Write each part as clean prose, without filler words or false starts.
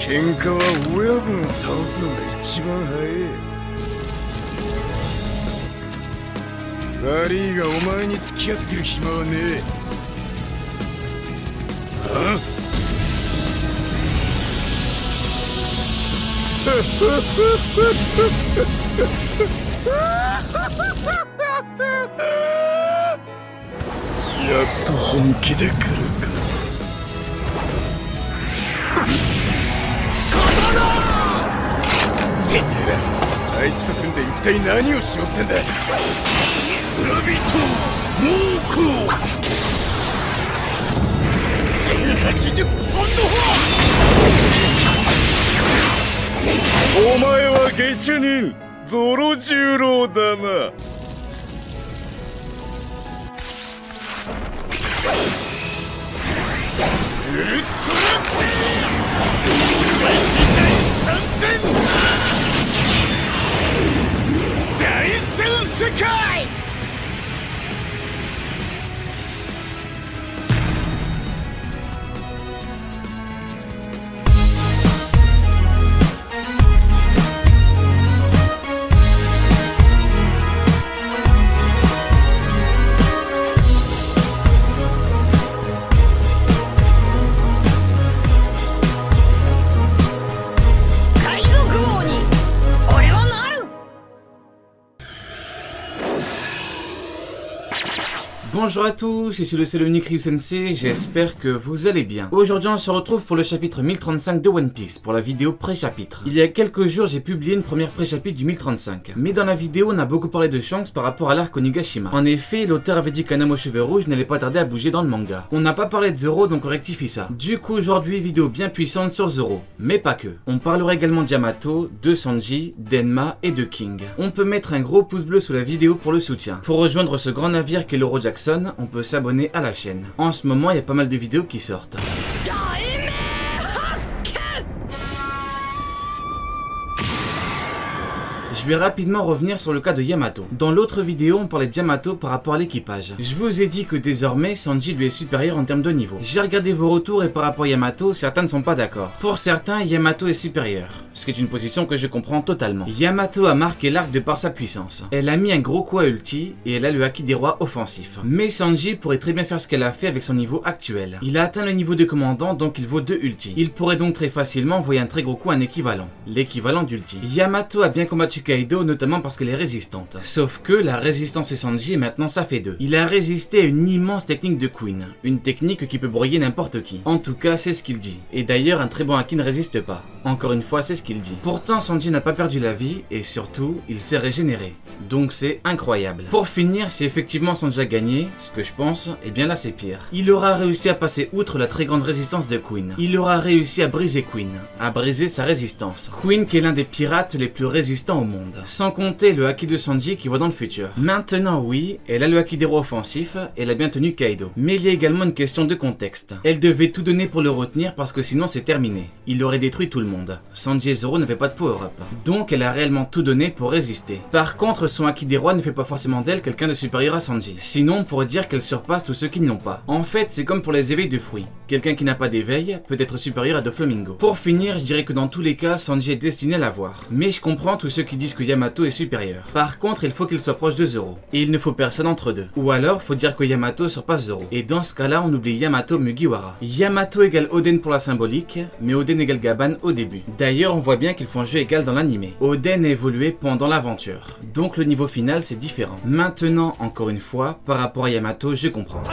喧嘩は親分を倒すのが一番早い。悪いがお前に付き合ってる暇はねえ。あやっと本気で来るか。てってら、あいつと組んで一体何をしよってんだ。ラビット猛攻1080ポンド。お前は下手人ゾロ十郎だな。ウルトラ1対3000大戦世界。Bonjour à tous, ici le seul unique Ryu Sensei, j'espère que vous allez bien. Aujourd'hui on se retrouve pour le chapitre 1035 de One Piece, pour la vidéo pré-chapitre. Il y a quelques jours j'ai publié une première pré-chapitre du 1035, mais dans la vidéo on a beaucoup parlé de Shanks par rapport à l'arc Onigashima. En effet, l'auteur avait dit qu'un homme aux cheveux rouges n'allait pas tarder à bouger dans le manga. On n'a pas parlé de Zoro donc on rectifie ça. Du coup aujourd'hui vidéo bien puissante sur Zoro, mais pas que. On parlera également de Yamato, de Sanji, d'Enma et de King. On peut mettre un gros pouce bleu sous la vidéo pour le soutien. Pour rejoindre ce grand navire qu'est l'Oro Jackson, on peut s'abonner à la chaîne. En ce moment, il y a pas mal de vidéos qui sortent. Je vais rapidement revenir sur le cas de Yamato. Dans l'autre vidéo, on parlait de Yamato par rapport à l'équipage. Je vous ai dit que désormais, Sanji lui est supérieur en termes de niveau. J'ai regardé vos retours et par rapport à Yamato, certains ne sont pas d'accord. Pour certains, Yamato est supérieur, ce qui est une position que je comprends totalement. Yamato a marqué l'arc de par sa puissance. Elle a mis un gros coup à ulti et elle a le haki des rois offensif. Mais Sanji pourrait très bien faire ce qu'elle a fait avec son niveau actuel. Il a atteint le niveau de commandant donc il vaut 2 ulti. Il pourrait donc très facilement envoyer un très gros coup à un équivalent, l'équivalent d'ulti. Yamato a bien combattu Kaido notamment parce qu'elle est résistante. Sauf que la résistance et Sanji et maintenant ça fait 2. Il a résisté à une immense technique de Queen. Une technique qui peut brouiller n'importe qui. En tout cas c'est ce qu'il dit. Et d'ailleurs un très bon haki ne résiste pas. Encore une fois c'est ce qu'il dit. Pourtant Sanji n'a pas perdu la vie et surtout il s'est régénéré. Donc c'est incroyable. Pour finir, si effectivement Sanji a gagné, ce que je pense, et bien là c'est pire. Il aura réussi à passer outre la très grande résistance de Queen. Il aura réussi à briser Queen. À briser sa résistance. Queen qui est l'un des pirates les plus résistants au monde. Sans compter le haki de Sanji qui voit dans le futur. Maintenant oui, elle a le haki des rois offensif, elle a bien tenu Kaido. Mais il y a également une question de contexte. Elle devait tout donner pour le retenir parce que sinon c'est terminé. Il aurait détruit tout le monde. Sanji et Zoro n'avaient pas de power-up. Donc elle a réellement tout donné pour résister. Par contre son haki des rois ne fait pas forcément d'elle quelqu'un de supérieur à Sanji. Sinon on pourrait dire qu'elle surpasse tous ceux qui ne l'ont pas. En fait c'est comme pour les éveils de fruits. Quelqu'un qui n'a pas d'éveil peut être supérieur à Doflamingo. Pour finir je dirais que dans tous les cas Sanji est destiné à l'avoir. Mais je comprends tous ceux qui disent que Yamato est supérieur. Par contre, il faut qu'il soit proche de Zoro. Et il ne faut personne entre deux. Ou alors, faut dire que Yamato surpasse Zoro. Et dans ce cas-là, on oublie Yamato Mugiwara. Yamato égale Oden pour la symbolique, mais Oden égale Gaban au début. D'ailleurs, on voit bien qu'ils font jeu égal dans l'animé. Oden a évolué pendant l'aventure. Donc le niveau final, c'est différent. Maintenant, encore une fois, par rapport à Yamato, je comprends.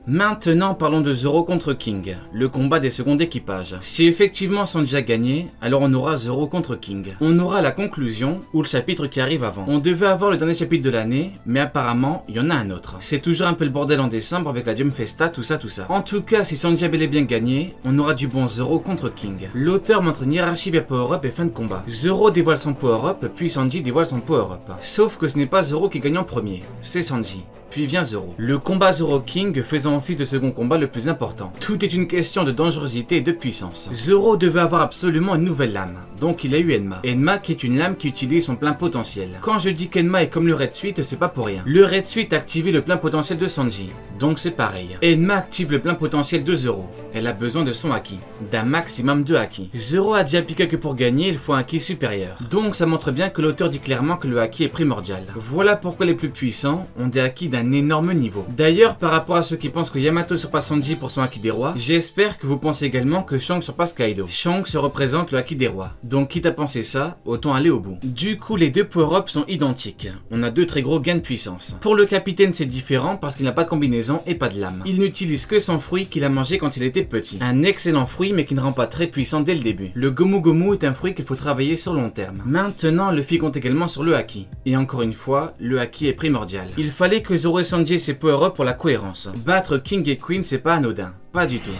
Maintenant parlons de Zoro contre King, le combat des seconds équipages. Si effectivement Sanji a gagné, alors on aura Zoro contre King. On aura la conclusion ou le chapitre qui arrive avant. On devait avoir le dernier chapitre de l'année, mais apparemment il y en a un autre. C'est toujours un peu le bordel en décembre avec la Jump Festa, tout ça. En tout cas, si Sanji a bel et bien gagné, on aura du bon Zoro contre King. L'auteur montre une hiérarchie via power-up et fin de combat. Zoro dévoile son power-up, puis Sanji dévoile son power-up. Sauf que ce n'est pas Zoro qui gagne en premier, c'est Sanji. Puis vient Zoro. Le combat Zoro King King faisant office de second combat le plus important. Tout est une question de dangerosité et de puissance. Zoro devait avoir absolument une nouvelle lame, donc il a eu Enma. Enma qui est une lame qui utilise son plein potentiel. Quand je dis qu'Enma est comme le Red Suite, c'est pas pour rien. Le Red Suite a activé le plein potentiel de Sanji, donc c'est pareil. Enma active le plein potentiel de Zoro. Elle a besoin de son haki, d'un maximum de haki. Zoro a dit à Pika que pour gagner, il faut un haki supérieur. Donc ça montre bien que l'auteur dit clairement que le haki est primordial. Voilà pourquoi les plus puissants ont des haki d'un énorme niveau. D'ailleurs, par rapport à ceux qui pensent que Yamato surpasse Sanji pour son haki des rois, j'espère que vous pensez également que Shanks surpasse Kaido. Shanks représente le haki des rois. Donc quitte à penser ça, autant aller au bout. Du coup, les deux power-ups sont identiques. On a deux très gros gains de puissance. Pour le capitaine, c'est différent parce qu'il n'a pas de combinaison et pas de lame. Il n'utilise que son fruit qu'il a mangé quand il était petit. Un excellent fruit mais qui ne rend pas très puissant dès le début. Le Gomu Gomu est un fruit qu'il faut travailler sur long terme. Maintenant, Luffy compte également sur le haki. Et encore une fois, le haki est primordial. Il fallait que Zoro et Sanji aient ses power-up pour la cohérence. Battre King et Queen, c'est pas anodin. Pas du tout.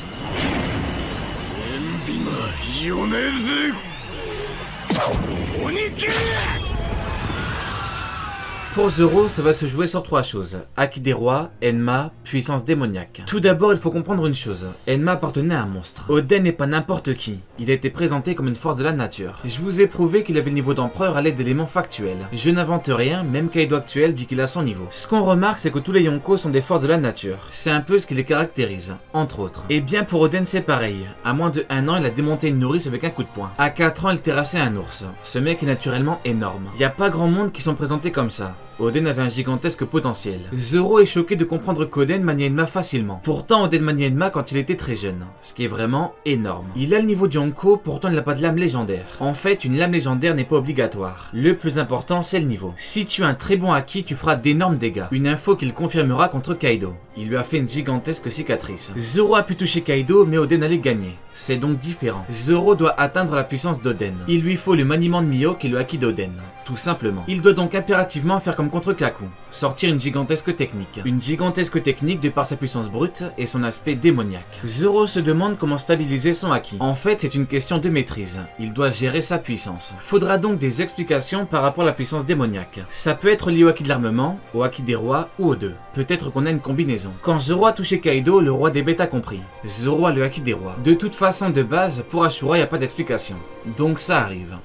Pour Zoro, ça va se jouer sur trois choses. Haki des rois, Enma, puissance démoniaque. Tout d'abord, il faut comprendre une chose. Enma appartenait à un monstre. Oden n'est pas n'importe qui. Il a été présenté comme une force de la nature. Je vous ai prouvé qu'il avait le niveau d'empereur à l'aide d'éléments factuels. Je n'invente rien, même Kaido actuel dit qu'il a son niveau. Ce qu'on remarque, c'est que tous les Yonko sont des forces de la nature. C'est un peu ce qui les caractérise, entre autres. Et bien pour Oden, c'est pareil. À moins de 1 an, il a démonté une nourrice avec un coup de poing. À 4 ans, il terrassait un ours. Ce mec est naturellement énorme. Il n'y a pas grand monde qui sont présentés comme ça. Oden avait un gigantesque potentiel. Zoro est choqué de comprendre qu'Oden maniait Enma facilement. Pourtant, Oden maniait Enma quand il était très jeune, ce qui est vraiment énorme. Il a le niveau de Yonko, pourtant il n'a pas de lame légendaire. En fait, une lame légendaire n'est pas obligatoire. Le plus important, c'est le niveau. Si tu as un très bon haki, tu feras d'énormes dégâts. Une info qu'il confirmera contre Kaido. Il lui a fait une gigantesque cicatrice. Zoro a pu toucher Kaido, mais Oden allait gagner. C'est donc différent. Zoro doit atteindre la puissance d'Oden. Il lui faut le maniement de Mihawk et le haki d'Oden. Tout simplement. Il doit donc impérativement faire comme contre Kaku. Sortir une gigantesque technique. Une gigantesque technique de par sa puissance brute et son aspect démoniaque. Zoro se demande comment stabiliser son haki. En fait, c'est une question de maîtrise. Il doit gérer sa puissance. Faudra donc des explications par rapport à la puissance démoniaque. Ça peut être lié au haki de l'armement, au haki des rois ou aux deux. Peut-être qu'on a une combinaison. Quand Zoro a touché Kaido, le roi des bêtes a compris. Zoro a le haki des rois. De toute façon, de base, pour Ashura, il n'y a pas d'explication. Donc ça arrive.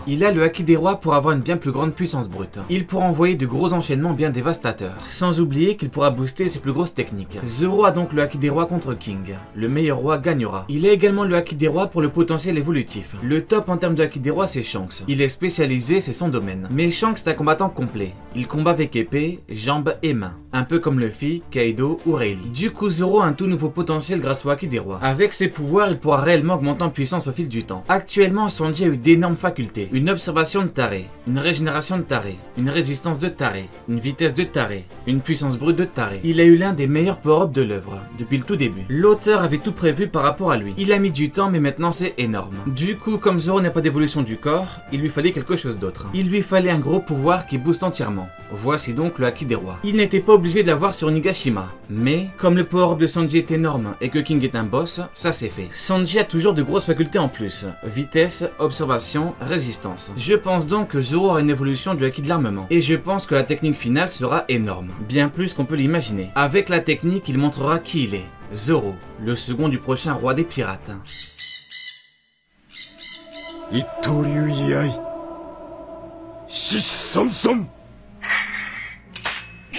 Il a le haki des rois pour avoir une bien plus grande puissance brute. Il pourra envoyer de gros enchaînements bien dévastateurs. Sans oublier qu'il pourra booster ses plus grosses techniques. Zoro a donc le haki des rois contre King. Le meilleur roi gagnera. Il a également le haki des rois pour le potentiel évolutif. Le top en termes de haki des rois, c'est Shanks. Il est spécialisé, c'est son domaine. Mais Shanks est un combattant complet. Il combat avec épée, jambes et mains. Un peu comme Luffy, Kaido ou Rayleigh. Du coup, Zoro a un tout nouveau potentiel grâce au haki des rois. Avec ses pouvoirs, il pourra réellement augmenter en puissance au fil du temps. Actuellement, Sanji a eu d'énormes facultés. Une observation de taré, une régénération de taré, une résistance de taré, une vitesse de taré, une puissance brute de taré. Il a eu l'un des meilleurs power-ups de l'œuvre, depuis le tout début. L'auteur avait tout prévu par rapport à lui. Il a mis du temps, mais maintenant c'est énorme. Du coup, comme Zoro n'a pas d'évolution du corps, il lui fallait quelque chose d'autre. Il lui fallait un gros pouvoir qui booste entièrement. Voici donc le haki des rois. Il n'était pas obligé de l'avoir sur Nigashima. Mais, comme le power-up de Sanji est énorme et que King est un boss, ça c'est fait. Sanji a toujours de grosses facultés en plus. Vitesse, observation, résistance. Je pense donc que Zoro aura une évolution du haki de l'armement. Et je pense que la technique finale sera énorme. Bien plus qu'on peut l'imaginer. Avec la technique, il montrera qui il est. Zoro, le second du prochain roi des pirates.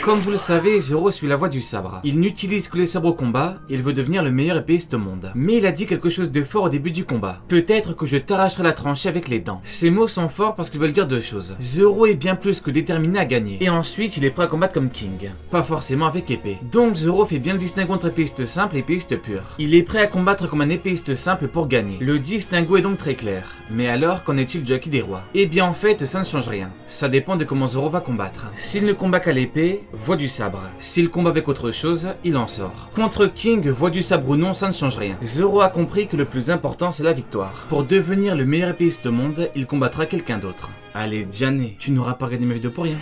Comme vous le savez, Zoro suit la voie du sabre. Il n'utilise que les sabres au combat, il veut devenir le meilleur épéiste au monde. Mais il a dit quelque chose de fort au début du combat. Peut-être que je t'arracherai la tranchée avec les dents. Ces mots sont forts parce qu'ils veulent dire deux choses. Zoro est bien plus que déterminé à gagner. Et ensuite, il est prêt à combattre comme King. Pas forcément avec épée. Donc Zoro fait bien le distinguo entre épéiste simple et épéiste pur. Il est prêt à combattre comme un épéiste simple pour gagner. Le distinguo est donc très clair. Mais alors, qu'en est-il du haki des rois? Eh bien en fait, ça ne change rien. Ça dépend de comment Zoro va combattre. S'il ne combat qu'à l'épée, voie du sabre. S'il combat avec autre chose, il en sort. Contre King, voie du sabre ou non, ça ne change rien. Zoro a compris que le plus important c'est la victoire. Pour devenir le meilleur épéiste au monde, il combattra quelqu'un d'autre. Allez, Diane, tu n'auras pas regardé ma vidéo pour rien.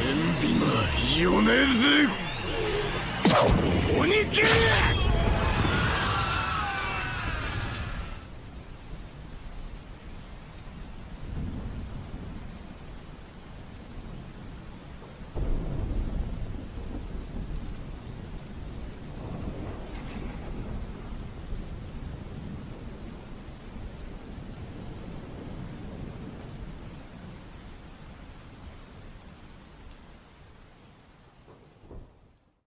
Enbima, Yoneze, Oniki!